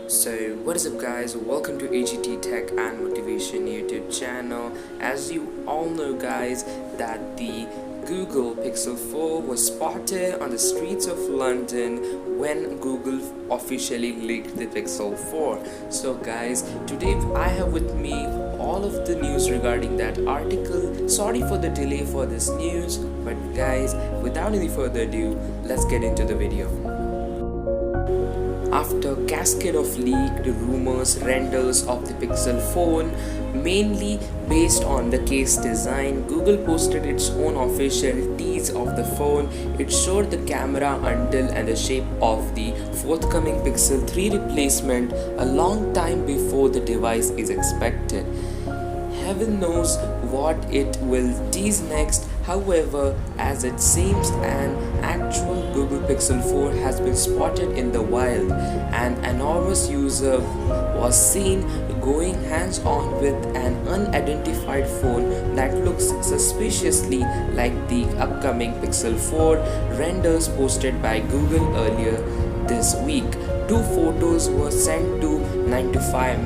So what is up guys, welcome to AGT Tech and Motivation YouTube channel. As you all know guys, that the Google Pixel 4 was spotted on the streets of London when Google officially leaked the Pixel 4. So guys, today I have with me all of the news regarding that article. Sorry for the delay for this news, but guys, without any further ado, let's get into the video. After a cascade of leaked rumors, renders of the Pixel phone, mainly based on the case design, Google posted its own official tease of the phone. It showed the camera until and the shape of the forthcoming Pixel 3 replacement a long time before the device is expected. Heaven knows what it will tease next. However, as it seems, an actual Google Pixel 4 has been spotted in the wild. An anonymous user was seen going hands-on with an unidentified phone that looks suspiciously like the upcoming Pixel 4 renders posted by Google earlier this week. Two photos were sent to 95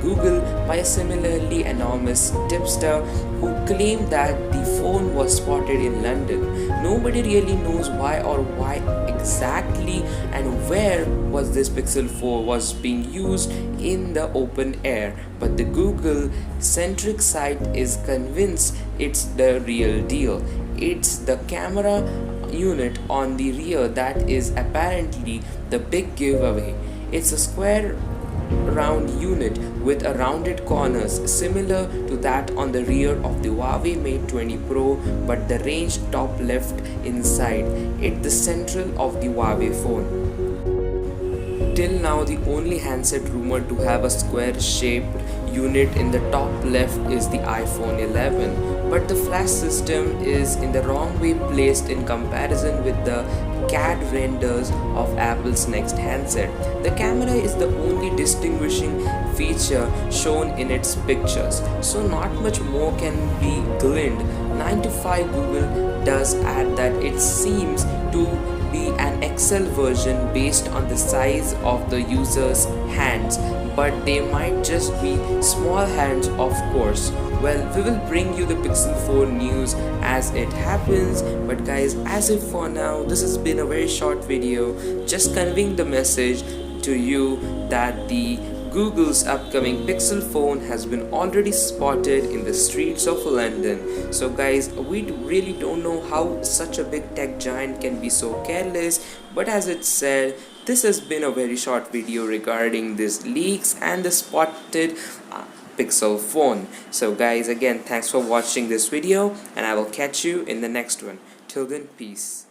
Google by a similarly anonymous tipster who claimed that the phone was spotted in London. Nobody really knows why or why exactly and where was this Pixel 4 was being used in the open air, but the Google centric site is convinced it's the real deal. It's the camera unit on the rear that is apparently the big giveaway. It's a square round unit with a rounded corners similar to that on the rear of the Huawei Mate 20 Pro, but the range top left inside it the central of the Huawei phone. Till now, the only handset rumored to have a square-shaped unit in the top left is the iPhone 11, but the flash system is in the wrong way placed in comparison with the CAD renders of Apple's next handset. The camera is the only distinguishing feature shown in its pictures, so not much more can be gleaned. 95 Google does add that it seems to be an XL version based on the size of the user's hands, but they might just be small hands, of course. Well, we will bring you the Pixel 4 news as it happens, but guys, as if for now, this has been a very short video just conveying the message to you that the Google's upcoming Pixel phone has been already spotted in the streets of London. So guys, we really don't know how such a big tech giant can be so careless, but as it said, this has been a very short video regarding these leaks and the spotted Pixel phone. So guys, again, thanks for watching this video and I will catch you in the next one. Till then, peace.